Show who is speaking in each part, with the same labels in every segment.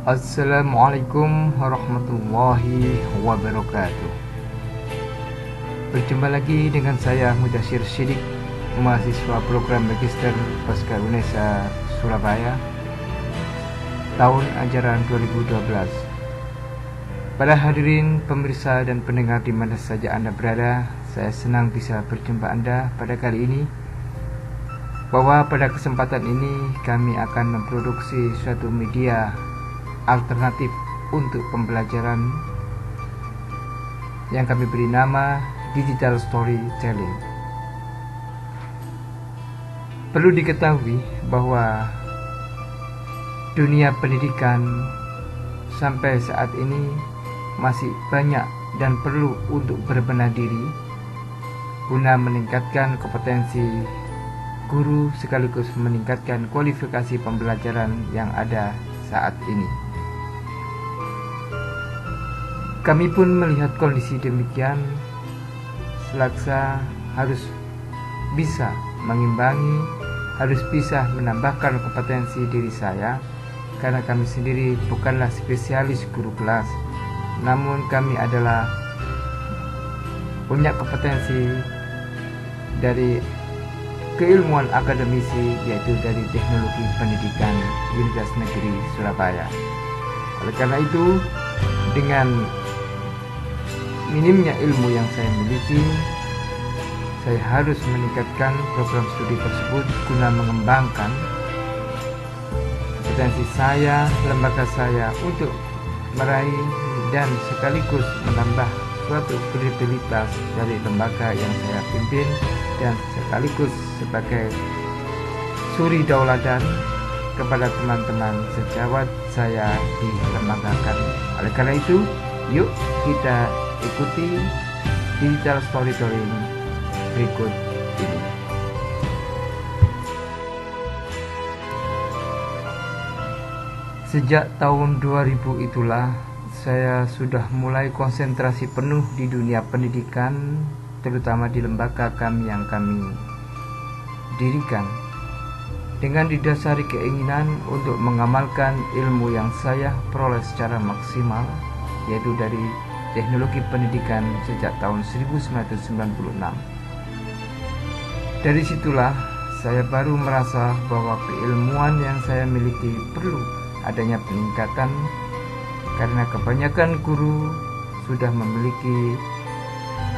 Speaker 1: Assalamualaikum warahmatullahi wabarakatuh. Berjumpa lagi dengan saya Mudasir Syidik, mahasiswa program Magister Pasca UNESA Surabaya, tahun ajaran 2012. Pada hadirin pemirsa dan pendengar di mana saja Anda berada, saya senang bisa berjumpa Anda pada kali ini, bahwa pada kesempatan ini kami akan memproduksi suatu media alternatif untuk pembelajaran yang kami beri nama Digital Storytelling. Perlu diketahui bahwa dunia pendidikan sampai saat ini masih banyak dan perlu untuk berbenah diri guna meningkatkan kompetensi guru sekaligus meningkatkan kualifikasi pembelajaran yang ada saat ini. Kami pun melihat kondisi demikian, selaksa harus bisa mengimbangi, harus bisa menambahkan kompetensi diri saya, karena kami sendiri bukanlah spesialis guru kelas, namun kami adalah punya kompetensi dari keilmuan akademisi, yaitu dari teknologi pendidikan Universitas Negeri Surabaya. Oleh karena itu, dengan minimnya ilmu yang saya miliki, saya harus meningkatkan program studi tersebut guna mengembangkan kompetensi saya, lembaga saya untuk meraih dan sekaligus menambah suatu kredibilitas dari lembaga yang saya pimpin dan sekaligus sebagai suri tauladan kepada teman-teman sejawat saya di lembaga kami. Oleh karena itu, yuk kita ikuti digital storytelling berikut ini. Sejak tahun 2000 itulah saya sudah mulai konsentrasi penuh di dunia pendidikan, terutama di lembaga kami yang kami dirikan, dengan didasari keinginan untuk mengamalkan ilmu yang saya peroleh secara maksimal, yaitu dari teknologi pendidikan sejak tahun 1996. Dari situlah saya baru merasa bahwa keilmuan yang saya miliki perlu adanya peningkatan, karena kebanyakan guru sudah memiliki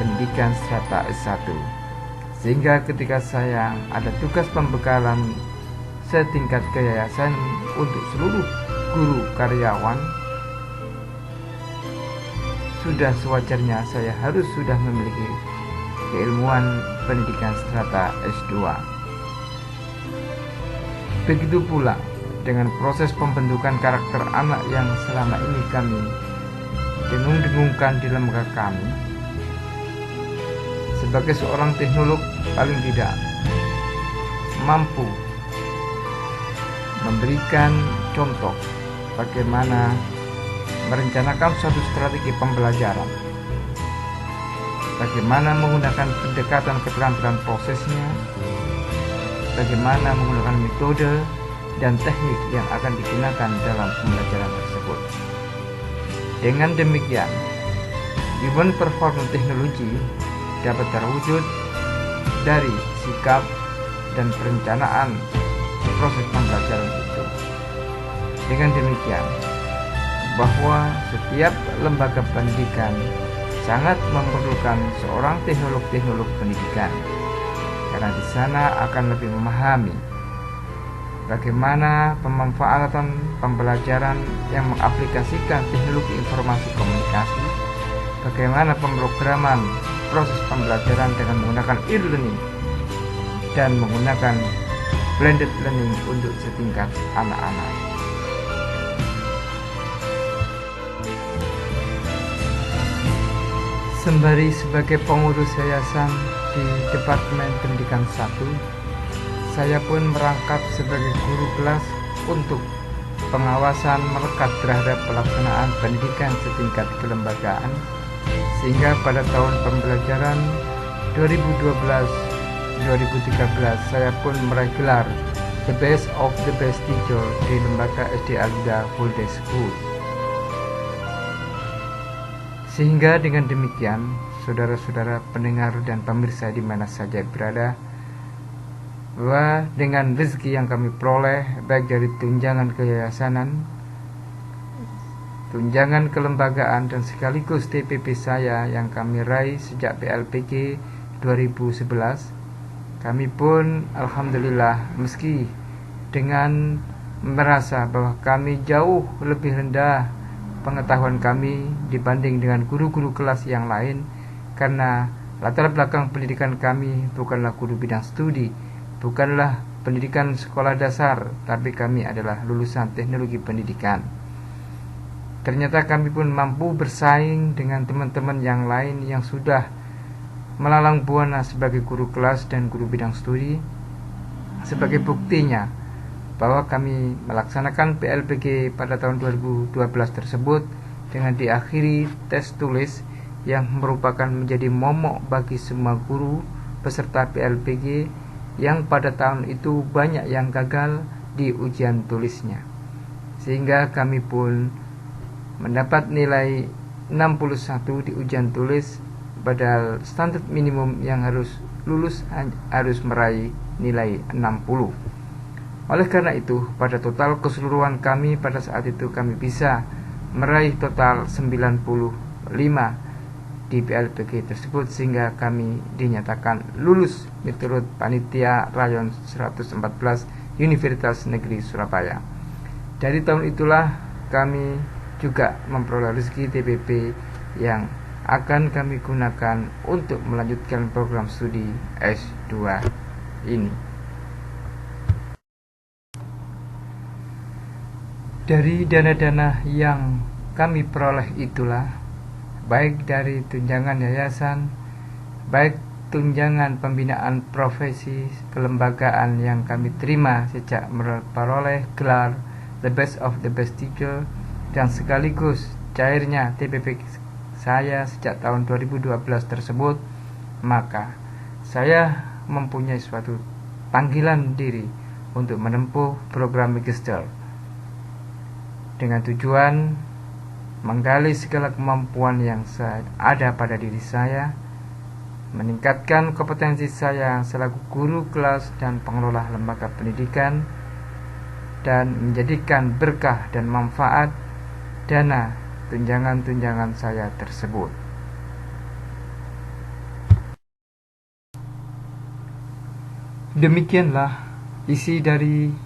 Speaker 1: pendidikan strata S1, sehingga ketika saya ada tugas pembekalan setingkat keyayasan untuk seluruh guru karyawan, sudah sewajarnya saya harus sudah memiliki keilmuan pendidikan strata S2. Begitu pula dengan proses pembentukan karakter anak yang selama ini kami dengung-dengungkan di lembaga kami. Sebagai seorang teknolog, paling tidak mampu memberikan contoh bagaimana merencanakan suatu strategi pembelajaran, bagaimana menggunakan pendekatan keterampilan prosesnya, bagaimana menggunakan metode dan teknik yang akan digunakan dalam pembelajaran tersebut. Dengan demikian, human performance technology dapat terwujud dari sikap dan perencanaan proses pembelajaran itu. Dengan demikian, bahwa setiap lembaga pendidikan sangat memerlukan seorang teknolog pendidikan, karena di sana akan lebih memahami bagaimana pemanfaatan pembelajaran yang mengaplikasikan teknologi informasi komunikasi, bagaimana pemrograman proses pembelajaran dengan menggunakan e-learning dan menggunakan blended learning untuk setingkat anak-anak. Sembari sebagai pengurus yayasan di Departemen Pendidikan 1, saya pun merangkap sebagai guru kelas untuk pengawasan melekat terhadap pelaksanaan pendidikan setingkat kelembagaan, sehingga pada tahun pembelajaran 2012-2013 saya pun meraih gelar the best of the best teacher di lembaga SD Al-Huda Full Day School. Sehingga dengan demikian, saudara-saudara pendengar dan pemirsa di mana saja berada, bahwa dengan rezeki yang kami peroleh, baik dari tunjangan keyayasanan, tunjangan kelembagaan, dan sekaligus TPP saya yang kami raih sejak PLPG 2011, kami pun alhamdulillah, meski dengan merasa bahwa kami jauh lebih rendah pengetahuan kami dibanding dengan guru-guru kelas yang lain, karena latar belakang pendidikan kami bukanlah guru bidang studi, bukanlah pendidikan sekolah dasar, tapi kami adalah lulusan teknologi pendidikan. Ternyata kami pun mampu bersaing dengan teman-teman yang lain yang sudah melalang buana sebagai guru kelas dan guru bidang studi. Sebagai buktinya bahwa kami melaksanakan PLPG pada tahun 2012 tersebut dengan diakhiri tes tulis yang merupakan menjadi momok bagi semua guru peserta PLPG yang pada tahun itu banyak yang gagal di ujian tulisnya, sehingga kami pun mendapat nilai 61 di ujian tulis, padahal standar minimum yang harus lulus harus meraih nilai 60. Oleh karena itu, pada total keseluruhan kami pada saat itu kami bisa meraih total 95 di PLPG tersebut, sehingga kami dinyatakan lulus menurut Panitia Rayon 114 Universitas Negeri Surabaya. Dari tahun itulah kami juga memperoleh rezeki TPP yang akan kami gunakan untuk melanjutkan program studi S2 ini. Dari dana-dana yang kami peroleh itulah, baik dari tunjangan yayasan, baik tunjangan pembinaan profesi kelembagaan yang kami terima sejak memperoleh gelar The Best of the Best Teacher, dan sekaligus cairnya TPP saya sejak tahun 2012 tersebut, maka saya mempunyai suatu panggilan diri untuk menempuh program magister dengan tujuan menggali segala kemampuan yang ada pada diri saya, meningkatkan kompetensi saya selaku guru kelas dan pengelola lembaga pendidikan, dan menjadikan berkah dan manfaat dana tunjangan-tunjangan saya tersebut. Demikianlah isi dari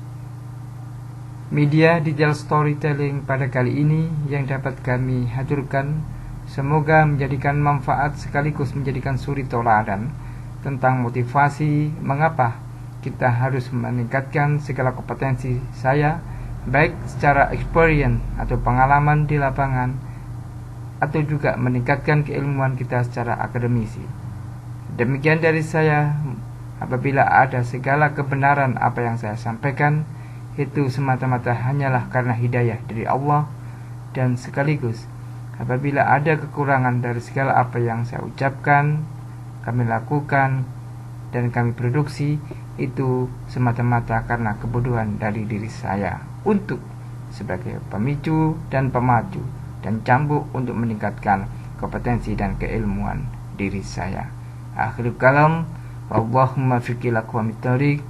Speaker 1: media digital storytelling pada kali ini yang dapat kami haturkan. Semoga menjadikan manfaat sekaligus menjadikan suri tauladan tentang motivasi mengapa kita harus meningkatkan segala kompetensi saya, baik secara experience atau pengalaman di lapangan, atau juga meningkatkan keilmuan kita secara akademisi. Demikian dari saya. Apabila ada segala kebenaran apa yang saya sampaikan, itu semata-mata hanyalah karena hidayah dari Allah, dan sekaligus apabila ada kekurangan dari segala apa yang saya ucapkan, kami lakukan, dan kami produksi, itu semata-mata karena kebodohan dari diri saya untuk sebagai pemicu dan pemacu dan cambuk untuk meningkatkan kompetensi dan keilmuan diri saya. Akhirul kalam, wallahumma fiqil aqwamit thariq.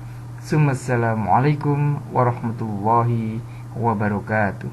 Speaker 1: Assalamualaikum warahmatullahi wabarakatuh.